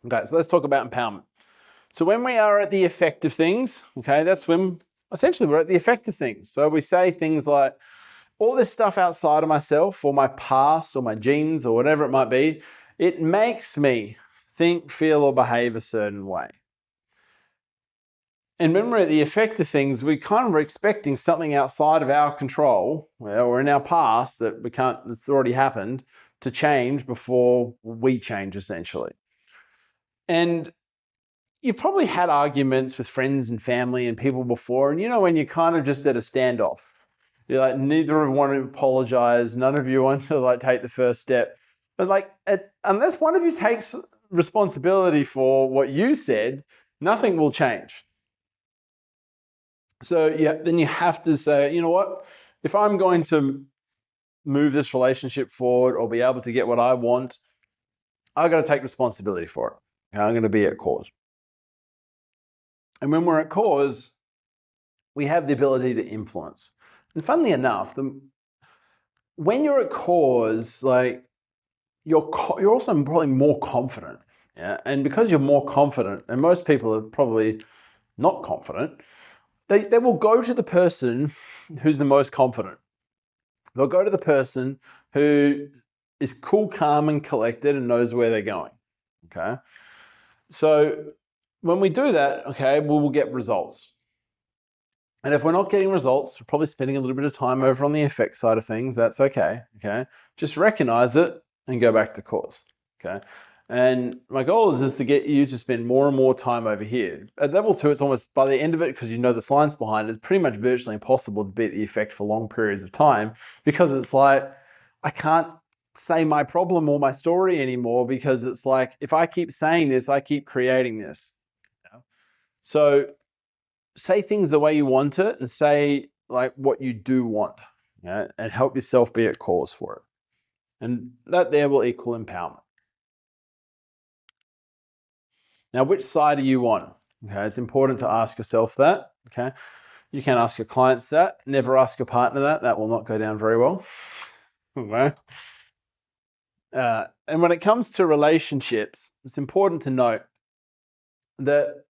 Okay, so let's talk about empowerment. So when we are at the effect of things, okay, that's when essentially we're at the effect of things. So we say things like, all this stuff outside of myself or my past or my genes or whatever it might be, it makes me think, feel, or behave a certain way. And when we're at the effect of things, we kind of are expecting something outside of our control or in our past that that's already happened to change before we change, essentially. And you've probably had arguments with friends and family and people before, and when you're kind of just at a standoff. You're like, neither of you want to apologize, none of you want to take the first step. But unless one of you takes responsibility for what you said, nothing will change. So then you have to say, you know what? If I'm going to move this relationship forward or be able to get what I want, I've got to take responsibility for it. I'm going to be at cause. And when we're at cause, we have the ability to influence. And funnily enough, when you're at cause, you're also probably more confident. Yeah? And because you're more confident, and most people are probably not confident, they will go to the person who's the most confident. They'll go to the person who is cool, calm, and collected and knows where they're going. Okay? So when we do that, okay, we will get results. And if we're not getting results, we're probably spending a little bit of time over on the effect side of things. That's okay. Okay. Just recognize it and go back to cause. Okay. And my goal is to get you to spend more and more time over here. At level 2, it's almost by the end of it, because you know the science behind it, it's pretty much virtually impossible to beat the effect for long periods of time, because it's like, I can't say my problem or my story anymore, because it's like, if I keep saying this, I keep creating this. So say things the way you want it, and say what you do want, and help yourself be at cause for it. And that there will equal empowerment. Now, which side are you on? Okay, it's important to ask yourself that. Okay, you can ask your clients that. Never ask your partner that. That will not go down very well. Okay. And when it comes to relationships, it's important to note that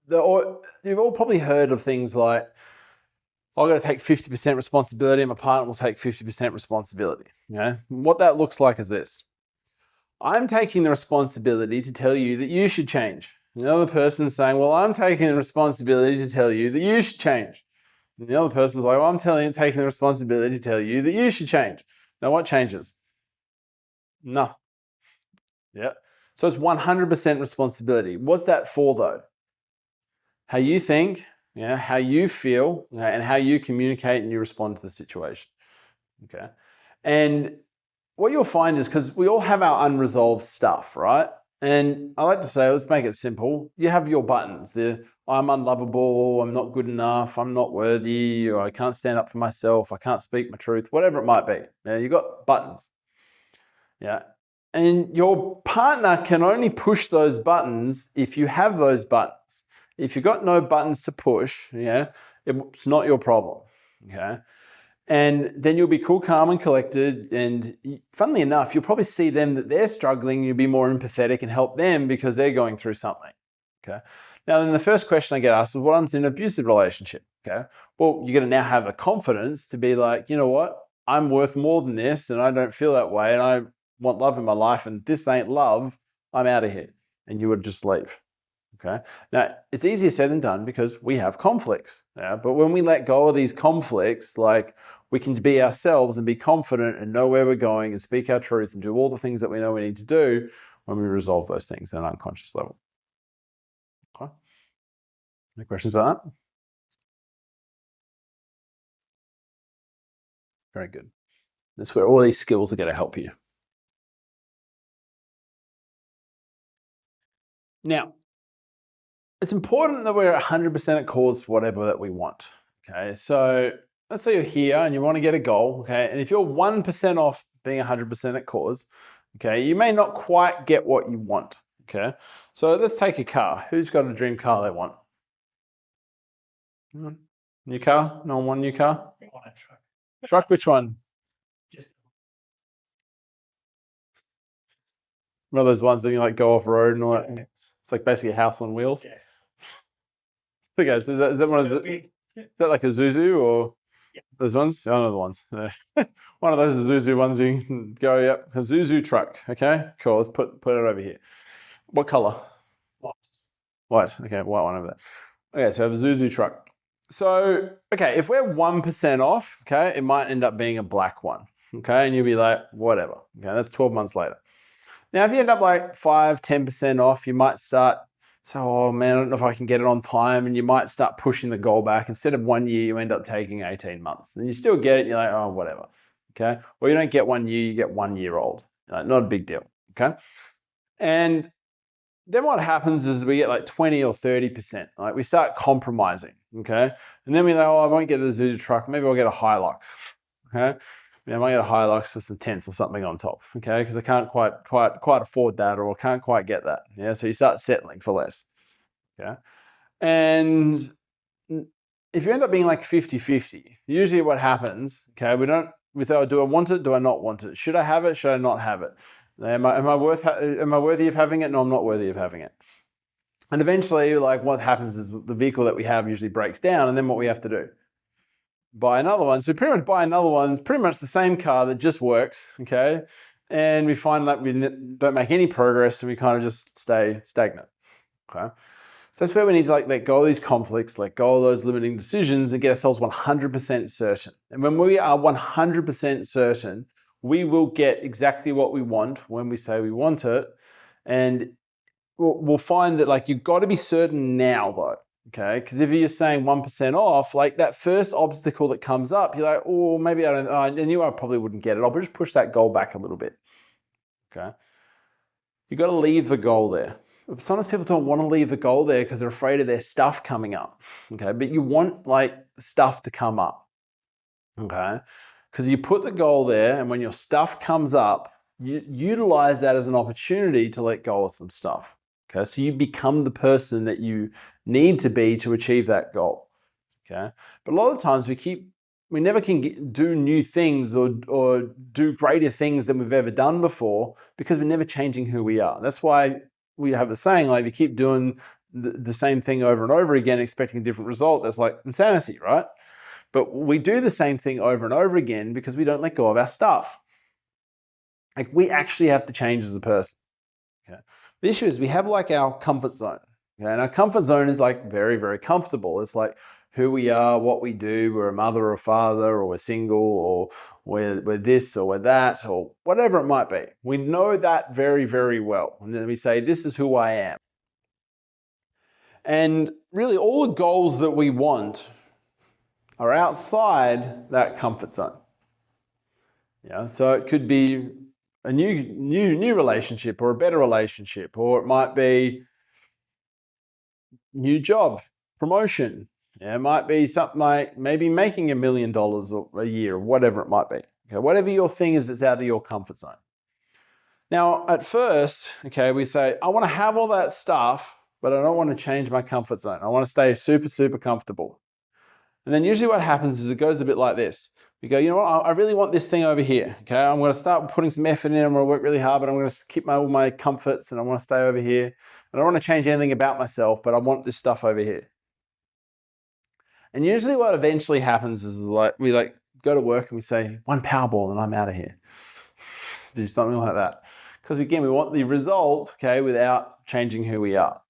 you've all probably heard of things like, I've got to take 50% responsibility and my partner will take 50% responsibility. What that looks like is this. I'm taking the responsibility to tell you that you should change. The other person's saying, well, I'm taking the responsibility to tell you that you should change. And the other person's like, well, I'm taking the responsibility to tell you that you should change. Now, what changes? Nothing. Yeah. So it's 100% responsibility. What's that for, though? How you think, how you feel, and how you communicate and you respond to the situation. Okay. And what you'll find is, because we all have our unresolved stuff, right? And I like to say, let's make it simple. You have your buttons. I'm unlovable, I'm not good enough, I'm not worthy, or I can't stand up for myself, I can't speak my truth, whatever it might be. You've got buttons. Yeah. And your partner can only push those buttons if you have those buttons. If you've got no buttons to push, it's not your problem. Okay. And then you'll be cool, calm, and collected. And funnily enough, you'll probably see them that they're struggling. You'll be more empathetic and help them because they're going through something. Okay. Now, then the first question I get asked is, what happens in an abusive relationship? Okay. Well, you're going to now have the confidence to be like, you know what? I'm worth more than this, and I don't feel that way, and I want love in my life, and this ain't love. I'm out of here. And you would just leave. Okay. Now, it's easier said than done because we have conflicts. But when we let go of these conflicts, we can be ourselves and be confident and know where we're going and speak our truth and do all the things that we know we need to do when we resolve those things at an unconscious level. Okay. Any questions about that? Very good. That's where all these skills are going to help you. Now, it's important that we're 100% at cause for whatever that we want. Okay, so let's say you're here and you want to get a goal. Okay, and if you're 1% off being 100% at cause, okay, you may not quite get what you want. Okay, so let's take a car. Who's got a dream car they want? New car? No one want a new car? I want a truck. Truck, which one? One of those ones that you like go off road and all that. It's like basically a house on wheels. Yeah. Okay, so is that one of the, is that like a Zuzu or those ones? I don't know the ones. One of those Zuzu ones you can go, yep, a Zuzu truck. Okay, cool. Let's put it over here. What color? White. Okay, white one over there. Okay, so I have a Zuzu truck. So, okay, if we're 1% off, okay, it might end up being a black one. Okay, and you'll be like, whatever. Okay, that's 12 months later. Now, if you end up like 5, 10% off, you might start, so, oh man, I don't know if I can get it on time. And you might start pushing the goal back. Instead of 1 year, you end up taking 18 months. And you still get it, you're like, oh, whatever. Okay. Or you don't get 1 year, you get 1 year old. Not a big deal. Okay. And then what happens is we get like 20 or 30%. Like we start compromising. Okay. And then we know, oh, I won't get the Zuzu truck. Maybe I'll get a Hilux. Okay. I might get a Hilux with some tents or something on top, okay? Because I can't quite afford that, or I can't quite get that. Yeah, so you start settling for less. Okay. And if you end up being like 50-50, usually what happens, okay, do I want it? Do I not want it? Should I have it? Should I not have it? Am I worthy of having it? No, I'm not worthy of having it. And eventually, like what happens is the vehicle that we have usually breaks down, and then what we have to do? Buy another one. So pretty much buy another one. It's pretty much the same car that just works, okay? And we find that we don't make any progress, and we kind of just stay stagnant, okay? So that's where we need to like let go of these conflicts, let go of those limiting decisions, and get ourselves 100% certain. And when we are 100% certain, we will get exactly what we want when we say we want it. And we'll find that like you've got to be certain now though. Okay, because if you're saying 1% off, like that first obstacle that comes up, you're like, oh, maybe I knew I probably wouldn't get it. I'll just push that goal back a little bit. Okay, you got to leave the goal there. Sometimes people don't want to leave the goal there because they're afraid of their stuff coming up. Okay, but you want like stuff to come up. Okay, because you put the goal there, and when your stuff comes up, you utilize that as an opportunity to let go of some stuff. Okay, so you become the person that you need to be to achieve that goal. Okay, but a lot of times we never can do new things or do greater things than we've ever done before because we're never changing who we are. That's why we have the saying, like, if you keep doing the same thing over and over again, expecting a different result, that's like insanity, right? But we do the same thing over and over again because we don't let go of our stuff. Like we actually have to change as a person. Okay. The issue is we have like our comfort zone. Okay? And our comfort zone is like very, very comfortable. It's like who we are, what we do. We're a mother or a father, or we're single, or we're this or we're that, or whatever it might be. We know that very, very well. And then we say, this is who I am. And really all the goals that we want are outside that comfort zone. Yeah, so it could be a new relationship or a better relationship, or it might be new job, promotion. Yeah, it might be something like maybe making $1 million a year, or whatever it might be. Okay, whatever your thing is that's out of your comfort zone. Now, at first, okay, we say, I want to have all that stuff, but I don't want to change my comfort zone. I want to stay super, super comfortable. And then usually what happens is it goes a bit like this. We go, you know what, I really want this thing over here. Okay, I'm going to start putting some effort in. I'm going to work really hard, but I'm going to keep all my comforts and I want to stay over here. And I don't want to change anything about myself, but I want this stuff over here. And usually what eventually happens is like we like go to work and we say, one Powerball and I'm out of here. Do something like that. Because again, we want the result, okay, without changing who we are.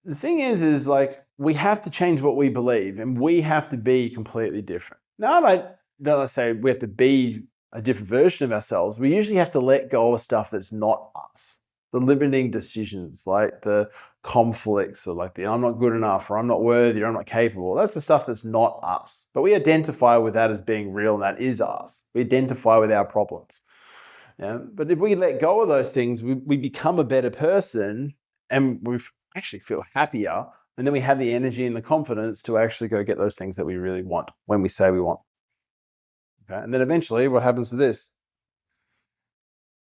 The thing is like we have to change what we believe and we have to be completely different. Now, I don't say we have to be a different version of ourselves. We usually have to let go of stuff that's not us. The limiting decisions, like the conflicts, or like the I'm not good enough, or I'm not worthy, or I'm not capable. That's the stuff that's not us. But we identify with that as being real, and that is us. We identify with our problems. Yeah? But if we let go of those things, we become a better person, and we actually feel happier. And then we have the energy and the confidence to actually go get those things that we really want when we say we want. Okay? And then eventually what happens to this?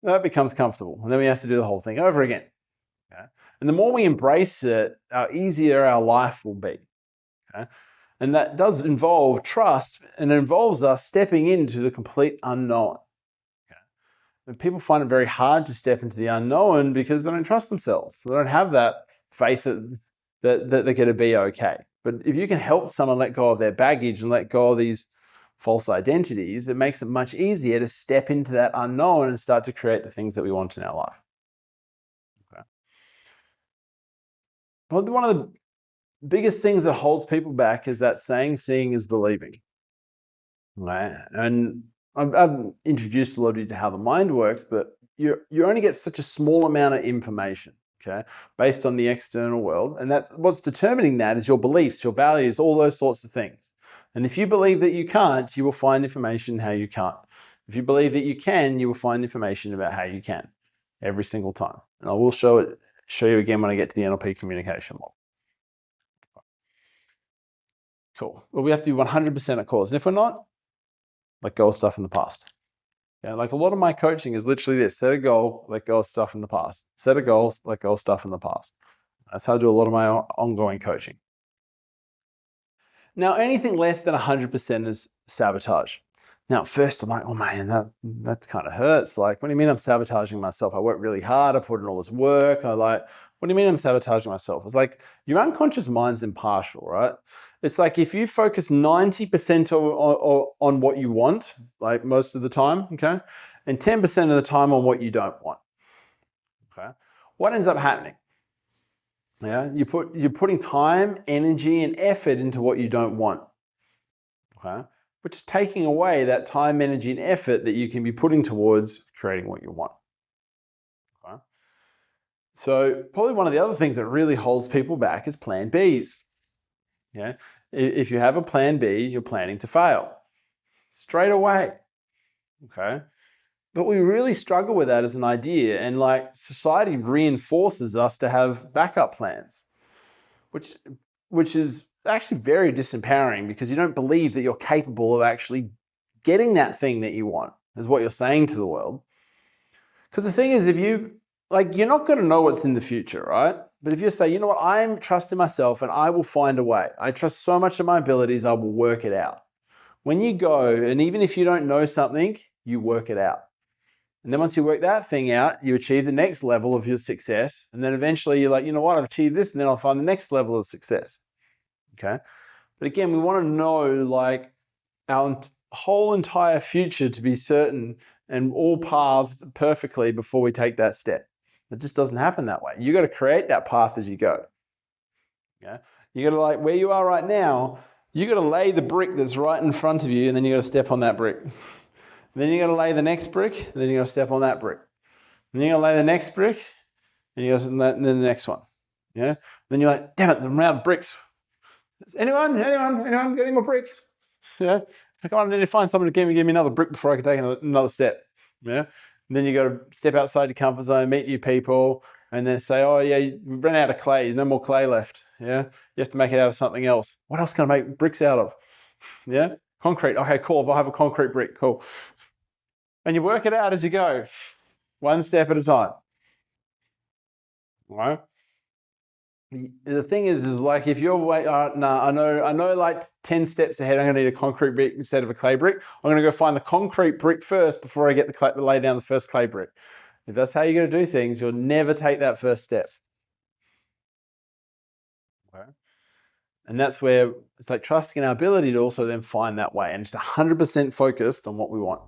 That becomes comfortable. And then we have to do the whole thing over again. Okay? And the more we embrace it, the easier our life will be. Okay? And that does involve trust, and it involves us stepping into the complete unknown. Okay? And people find it very hard to step into the unknown because they don't trust themselves. They don't have that faith that they're going to be okay. But if you can help someone let go of their baggage and let go of these false identities, it makes it much easier to step into that unknown and start to create the things that we want in our life. Okay. Well, one of the biggest things that holds people back is that saying, seeing is believing. Right? And I've introduced a lot of you to how the mind works, but you only get such a small amount of information, okay, based on the external world. And that what's determining that is your beliefs, your values, all those sorts of things. And if you believe that you can't, you will find information how you can't. If you believe that you can, you will find information about how you can every single time. And I will show you again when I get to the NLP communication model. Cool. Well, we have to be 100% at cause. And if we're not, let go of stuff in the past. Yeah, like a lot of my coaching is literally this: set a goal, let go of stuff in the past. Set a goal, let go of stuff in the past. That's how I do a lot of my ongoing coaching. Now, anything less than 100% is sabotage. Now, at first I'm like, oh man, that kind of hurts. Like, what do you mean I'm sabotaging myself? I work really hard, I put in all this work. What do you mean I'm sabotaging myself? It's like your unconscious mind's impartial, right? It's like if you focus 90% on what you want, like most of the time, okay, and 10% of the time on what you don't want, okay, what ends up happening? Yeah, you're putting time, energy, and effort into what you don't want, okay, which is taking away that time, energy, and effort that you can be putting towards creating what you want. Okay? So probably one of the other things that really holds people back is plan Bs. Yeah, if you have a plan B, you're planning to fail straight away. Okay, but we really struggle with that as an idea, and like society reinforces us to have backup plans, which is actually very disempowering because you don't believe that you're capable of actually getting that thing that you want, is what you're saying to the world. Because the thing is, if you you're not going to know what's in the future, right? But if you say, you know what, I'm trusting myself and I will find a way. I trust so much of my abilities, I will work it out. When you go, and even if you don't know something, you work it out. And then once you work that thing out, you achieve the next level of your success. And then eventually you're like, you know what, I've achieved this, and then I'll find the next level of success. Okay. But again, we want to know like our whole entire future to be certain and all pathed perfectly before we take that step. It just doesn't happen that way. You got to create that path as you go. Yeah. You got to, like where you are right now, you got to lay the brick that's right in front of you, and then you got to step on that brick. Then you got to lay the next brick, and then you got to step on that brick. And then you got to lay the next brick, and you got to, and then the next one. Yeah. Then you're like, damn it, I'm out of bricks. Anyone get any more bricks? Yeah. Come on, I need to find someone to give me another brick before I can take another step. Yeah. And then you got to step outside your comfort zone, meet new people, and then say, oh yeah, we've run out of clay. There's no more clay left. Yeah. You have to make it out of something else. What else can I make bricks out of? Yeah. Concrete. Okay, cool. I'll have a concrete brick. Cool. And you work it out as you go, one step at a time. All right. The thing is like if you're I know like 10 steps ahead, I'm going to need a concrete brick instead of a clay brick. I'm going to go find the concrete brick first before I get lay down the first clay brick. If that's how you're going to do things, you'll never take that first step. Okay. And that's where it's like trusting in our ability to also then find that way and just 100% focused on what we want.